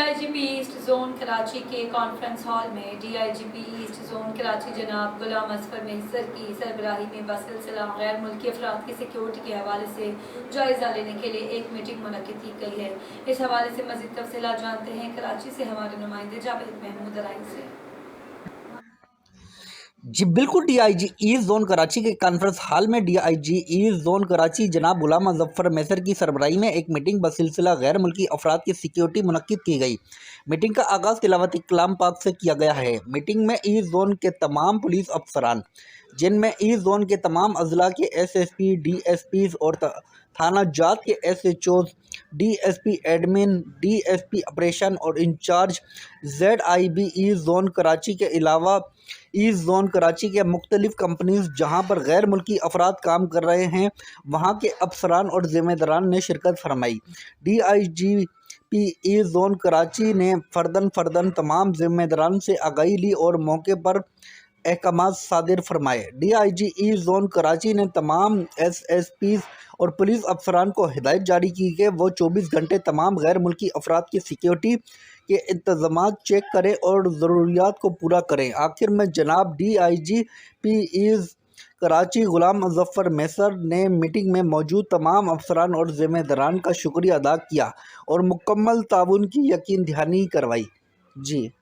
DIGP asset zone Karachi کے conference hall میں DIGP asset zone Karachi جناب غلام اظفر میسر کی سربراہی میں بسلسلہ غیر ملکی افراد کی سیکیورٹی کے حوالے سے جائزہ لینے کے لیے ایک میٹنگ منعقد کی گئی ہے۔ اس حوالے سے مزید تفصیلات جانتے ہیں کراچی سے ہمارے نمائندے جاوید محمود ارائن سے۔ جی بالکل، D I G east zone Karachi کے کانفرنس ہال میں D I G east zone Karachi جناب غلام اظفر میسر کی سربراہی میں ایک میٹنگ بسلسلہ غیر ملکی افراد کی سیکیورٹی منعقد کی گئی۔ میٹنگ کا آغاز تلاوت کلام پاک سے کیا گیا ہے۔ میٹنگ میں ایسٹ زون کے تمام پولیس افسران، جن میں ایسٹ زون کے تمام اضلاع کے S S P, D S Ps اور تھانہ جات کے S H Os, D S P admin, D S P operation اور in charge Z I B east zone Karachi کے علاوہ ایسٹ زون کراچی کے مختلف کمپنیز جہاں پر غیر ملکی افراد کام کر رہے ہیں وہاں کے افسران اور ذمہ داران نے شرکت فرمائی۔ D I G P east zone Karachi نے فرداً تمام ذمہ داران سے آگاہی لی اور موقع پر احکامات صادر فرمائے۔ D I G east zone Karachi نے تمام ایس ایس پیز اور پولیس افسران کو ہدایت جاری کی کہ وہ 24 گھنٹے تمام غیر ملکی افراد کی سیکیورٹی کے انتظامات چیک کریں اور ضروریات کو پورا کریں۔ آخر میں جناب D I G P east Karachi Ghulam Azfar میسر نے میٹنگ میں موجود تمام افسران اور ذمہ داران کا شکریہ ادا کیا اور مکمل تعاون کی یقین دہانی کروائی۔ جی